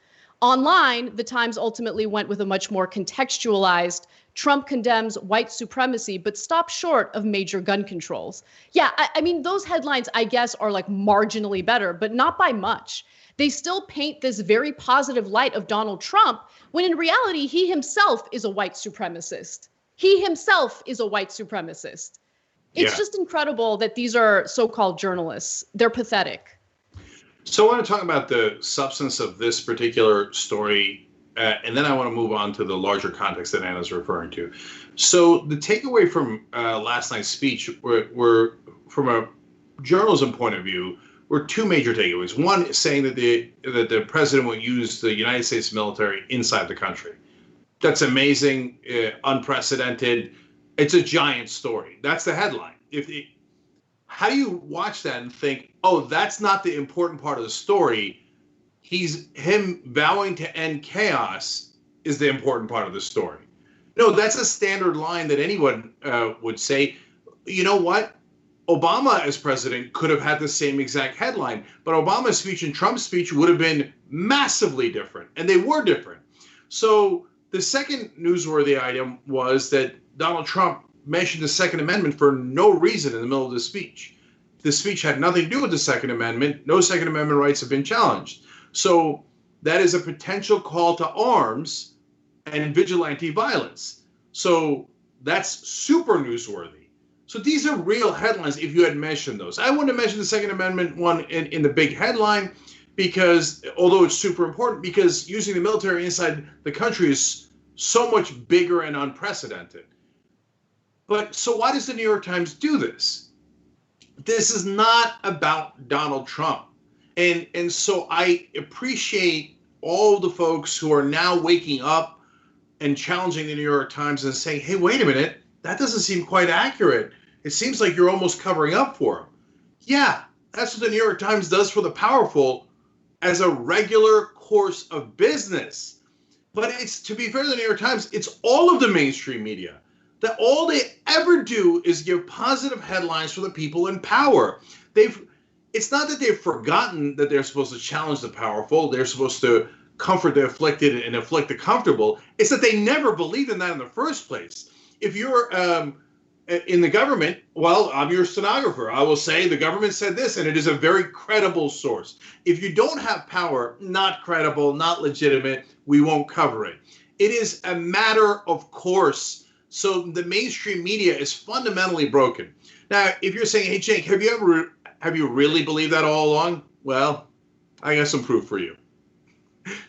S2: Online, the Times ultimately went with a much more contextualized Trump condemns white supremacy but stops short of major gun controls. Yeah, I mean, those headlines, I guess, are like marginally better, but not by much. They still paint this very positive light of Donald Trump when in reality, he himself is a white supremacist. He himself is a white supremacist. It's just incredible that these are so-called journalists. They're pathetic.
S1: So I want to talk about the substance of this particular story, and then I want to move on to the larger context that Anna's referring to. So the takeaway from last night's speech were from a journalism point of view, were 2 major takeaways. One is saying that the president will use the United States military inside the country. That's amazing, unprecedented. It's a giant story. That's the headline. how do you watch that and think, oh, that's not the important part of the story? Him vowing to end chaos is the important part of the story. No, that's a standard line that anyone would say. You know what? Obama as president could have had the same exact headline, but Obama's speech and Trump's speech would have been massively different, and they were different. So the second newsworthy item was that Donald Trump mentioned the Second Amendment for no reason in the middle of the speech. The speech had nothing to do with the Second Amendment. No Second Amendment rights have been challenged. So that is a potential call to arms and vigilante violence. So that's super newsworthy. So these are real headlines if you had mentioned those. I wouldn't have mentioned the Second Amendment one in the big headline because, although it's super important, because using the military inside the country is so much bigger and unprecedented. But so why does the New York Times do this? This is not about Donald Trump. And so I appreciate all the folks who are now waking up and challenging the New York Times and saying, hey, wait a minute, that doesn't seem quite accurate. It seems like you're almost covering up for them. Yeah, that's what the New York Times does for the powerful as a regular course of business. But it's, to be fair to the New York Times, it's all of the mainstream media that all they ever do is give positive headlines for the people in power. It's not that they've forgotten that they're supposed to challenge the powerful. They're supposed to comfort the afflicted and afflict the comfortable. It's that they never believed in that in the first place. If you're in the government, well, I'm your stenographer. I will say the government said this, and it is a very credible source. If you don't have power, not credible, not legitimate, we won't cover it. It is a matter of course. So the mainstream media is fundamentally broken. Now, if you're saying, hey, Cenk, have you really believed that all along? Well, I got some proof for you.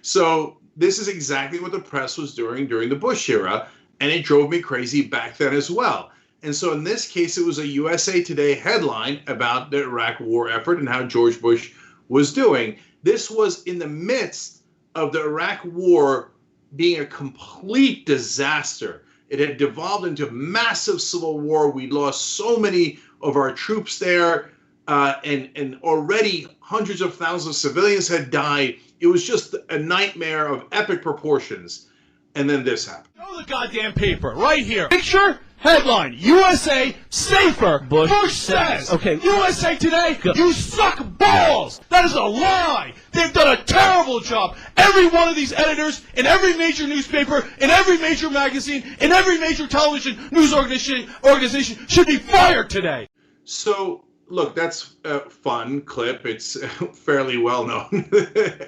S1: So this is exactly what the press was doing during the Bush era, and it drove me crazy back then as well. And so in this case, it was a USA Today headline about the Iraq war effort and how George Bush was doing. This was in the midst of the Iraq war being a complete disaster. It had devolved into massive civil war. We lost so many of our troops there, and already hundreds of thousands of civilians had died. It was just a nightmare of epic proportions. And then this happened.
S13: Show the goddamn paper right here. Picture, headline, USA safer. Bush says. Okay. USA Today, you suck balls. That is a lie. They've done a terrible job. Every one of these editors in every major newspaper, in every major magazine, in every major television news organization should be fired today.
S1: So, look, that's a fun clip. It's fairly well known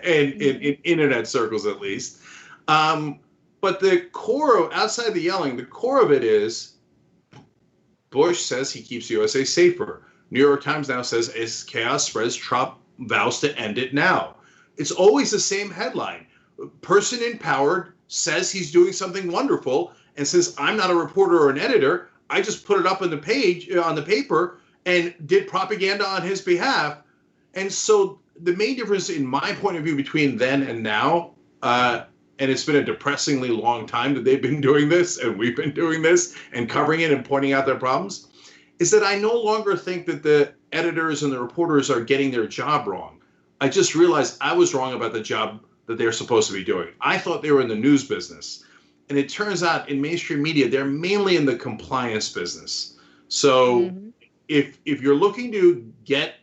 S1: in internet circles, at least. But the core of, outside the yelling, the core of it is Bush says he keeps USA safer. New York Times now says as chaos spreads, Trump vows to end it now. It's always the same headline. Person in power says he's doing something wonderful and says, I'm not a reporter or an editor. I just put it up on the page, on the paper, and did propaganda on his behalf. And so the main difference in my point of view between then and now, and it's been a depressingly long time that they've been doing this and we've been doing this and covering it and pointing out their problems, is that I no longer think that the editors and the reporters are getting their job wrong. I just realized I was wrong about the job that they're supposed to be doing. I thought they were in the news business. And it turns out in mainstream media, they're mainly in the compliance business. So if you're looking to get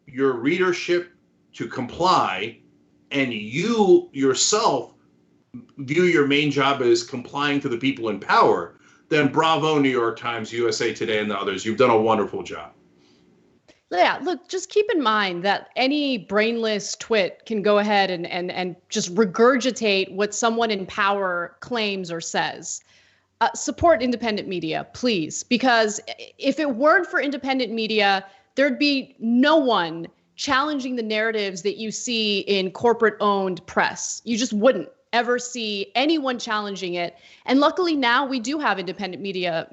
S1: your readership to comply and you yourself view your main job as complying to the people in power, then bravo, New York Times, USA Today, and the others. You've done a wonderful job.
S2: Yeah, look, just keep in mind that any brainless twit can go ahead and just regurgitate what someone in power claims or says. Support independent media, please, because if it weren't for independent media, there'd be no one challenging the narratives that you see in corporate-owned press. You just wouldn't ever see anyone challenging it. And luckily now we do have independent media,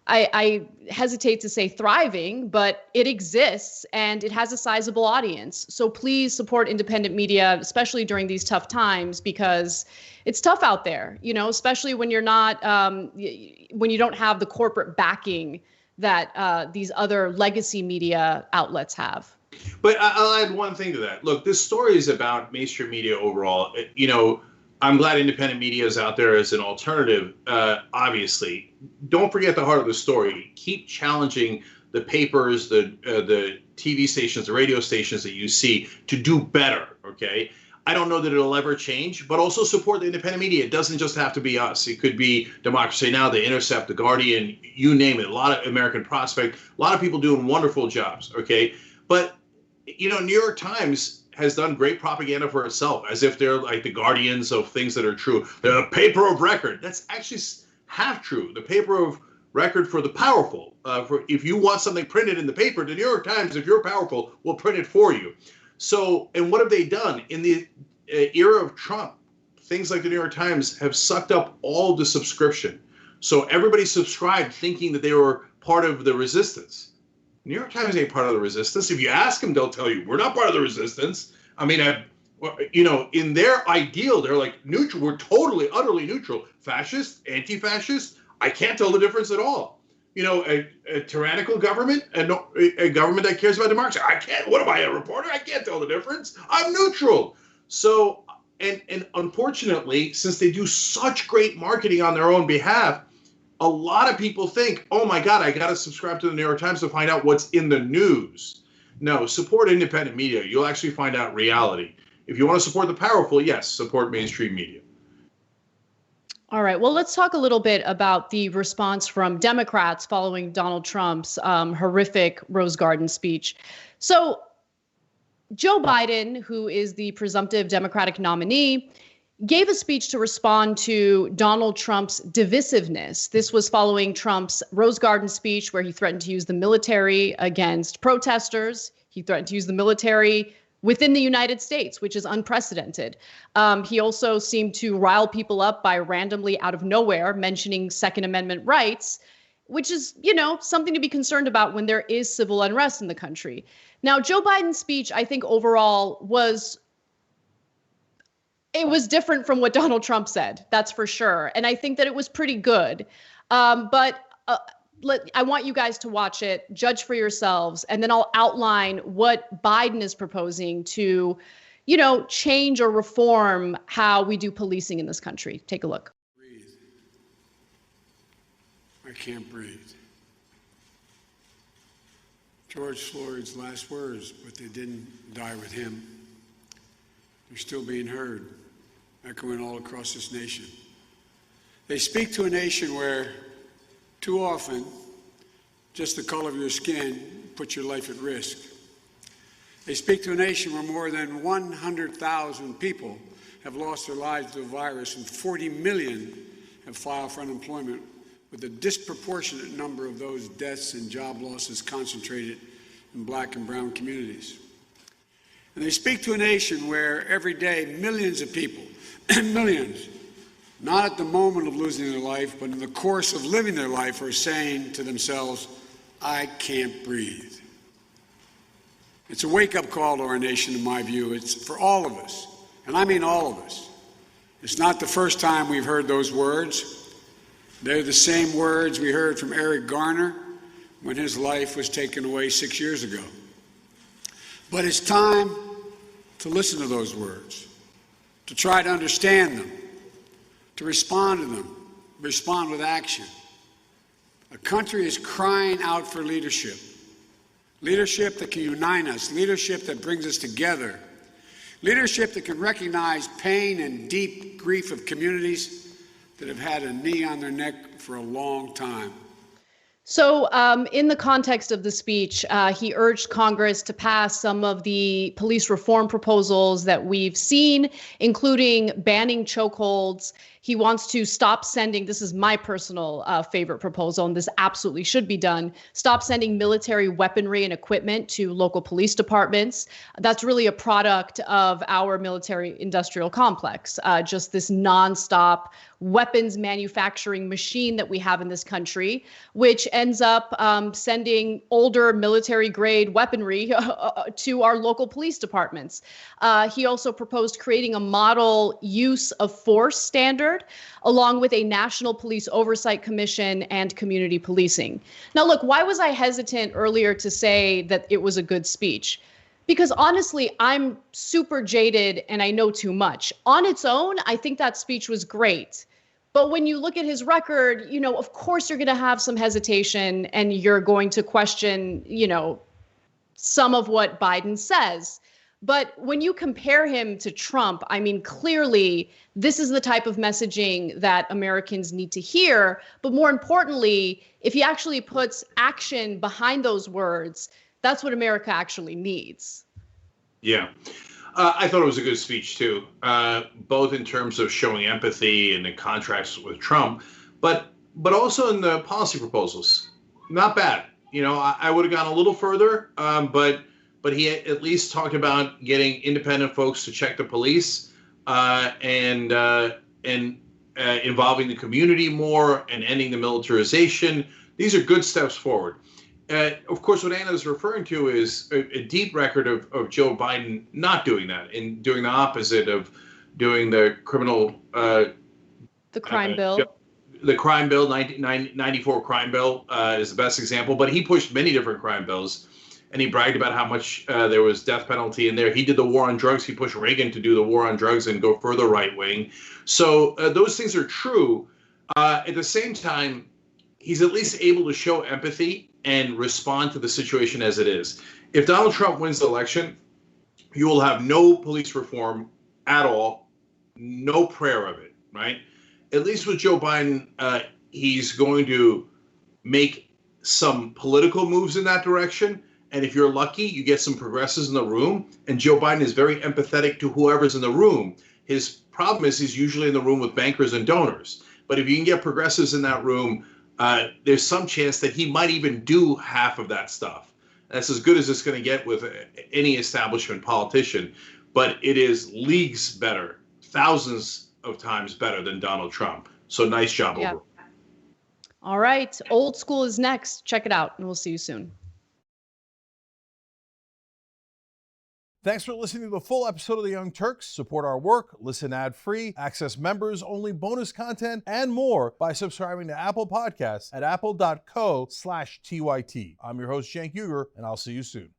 S2: I hesitate to say thriving, but it exists and it has a sizable audience. So please support independent media, especially during these tough times, because it's tough out there, especially when you're not, when you don't have the corporate backing that these other legacy media outlets have.
S1: But I'll add one thing to that. Look, this story is about mainstream media overall. You know, I'm glad independent media is out there as an alternative, obviously. Don't forget the heart of the story. Keep challenging the papers, the TV stations, the radio stations that you see to do better, okay? I don't know that it'll ever change, but also support the independent media. It doesn't just have to be us. It could be Democracy Now!, The Intercept, The Guardian, you name it. A lot of American Prospect, a lot of people doing wonderful jobs, okay? But, you know, New York Times has done great propaganda for itself, as if they're like the guardians of things that are true. The paper of record, that's actually half true. The paper of record for the powerful. For if you want something printed in the paper, the New York Times, if you're powerful, will print it for you. So, and what have they done? In the era of Trump, things like the New York Times have sucked up all the subscription. So everybody subscribed thinking that they were part of the resistance. New York Times ain't part of the resistance. If you ask them, they'll tell you, we're not part of the resistance. I mean, you know, in their ideal, they're like neutral. We're totally, utterly neutral. Fascist, anti-fascist, I can't tell the difference at all. You know, a tyrannical government, a government that cares about democracy. I can't, what am I, a reporter? I can't tell the difference. I'm neutral. So, and unfortunately, since they do such great marketing on their own behalf, a lot of people think, oh my God, I got to subscribe to the New York Times to find out what's in the news. No, support independent media. You'll actually find out reality. If you want to support the powerful, yes, support mainstream media.
S2: All right. Well, let's talk a little bit about the response from Democrats following Donald Trump's horrific Rose Garden speech. So Joe Biden, who is the presumptive Democratic nominee, gave a speech to respond to Donald Trump's divisiveness. This was following Trump's Rose Garden speech, where he threatened to use the military against protesters. He threatened to use the military within the United States, which is unprecedented. He also seemed to rile people up by randomly out of nowhere mentioning Second Amendment rights, which is, you know, something to be concerned about when there is civil unrest in the country. Now, Joe Biden's speech, I think overall was different from what Donald Trump said. That's for sure. And I think that it was pretty good. But I want you guys to watch it, judge for yourselves, and then I'll outline what Biden is proposing to, you know, change or reform how we do policing in this country. Take a look.
S14: Breathe. I can't breathe. George Floyd's last words, but they didn't die with him. They're still being heard, echoing all across this nation. They speak to a nation where too often, just the color of your skin puts your life at risk. They speak to a nation where more than 100,000 people have lost their lives to the virus and 40 million have filed for unemployment, with a disproportionate number of those deaths and job losses concentrated in Black and brown communities. And they speak to a nation where every day millions of people, millions, not at the moment of losing their life, but in the course of living their life, are saying to themselves, I can't breathe. It's a wake-up call to our nation, in my view. It's for all of us, and I mean all of us. It's not the first time we've heard those words. They're the same words we heard from Eric Garner when his life was taken away 6 years ago. But it's time to listen to those words, to try to understand them, to respond to them, respond with action. A country is crying out for leadership. Leadership that can unite us, leadership that brings us together, leadership that can recognize pain and deep grief of communities that have had a knee on their neck for a long time.
S2: So in the context of the speech, he urged Congress to pass some of the police reform proposals that we've seen, including banning chokeholds. He wants to stop sending, this is my personal favorite proposal, and this absolutely should be done, stop sending military weaponry and equipment to local police departments. That's really a product of our military industrial complex, just this nonstop weapons manufacturing machine that we have in this country, which ends up sending older military-grade weaponry to our local police departments. He also proposed creating a model use of force standard, along with a National Police Oversight Commission and community policing. Now, look, why was I hesitant earlier to say that it was a good speech? Because honestly, I'm super jaded and I know too much. On its own, I think that speech was great. But when you look at his record, you know, of course you're going to have some hesitation and you're going to question, you know, some of what Biden says. But when you compare him to Trump, I mean, clearly, this is the type of messaging that Americans need to hear. But more importantly, if he actually puts action behind those words, that's what America actually needs.
S1: Yeah. I thought it was a good speech, too, both in terms of showing empathy and the contrast with Trump, but also in the policy proposals. Not bad. You know, I would have gone a little further, but he at least talked about getting independent folks to check the police and involving the community more and ending the militarization. These are good steps forward. Of course, what Anna is referring to is a deep record of Joe Biden not doing that and doing the opposite of doing the criminal...
S2: the crime bill.
S1: The crime bill, 1994 crime bill is the best example. But he pushed many different crime bills, and he bragged about how much there was death penalty in there. He did the war on drugs. He pushed Reagan to do the war on drugs and go further right wing. So those things are true. At the same time, he's at least able to show empathy and respond to the situation as it is. If Donald Trump wins the election, you will have no police reform at all, no prayer of it, right? At least with Joe Biden, he's going to make some political moves in that direction. And if you're lucky, you get some progressives in the room. And Joe Biden is very empathetic to whoever's in the room. His problem is he's usually in the room with bankers and donors. But if you can get progressives in that room, there's some chance that he might even do half of that stuff. That's as good as it's going to get with any establishment politician. But it is leagues better, thousands of times better than Donald Trump. So nice job,
S2: Yeah.
S1: over.
S2: All right. Old School is next. Check it out, and we'll see you soon.
S15: Thanks for listening to the full episode of the Young Turks. Support our work, listen ad-free, access members-only bonus content, and more by subscribing to Apple Podcasts at apple.co/TYT. I'm your host, Cenk, and I'll see you soon.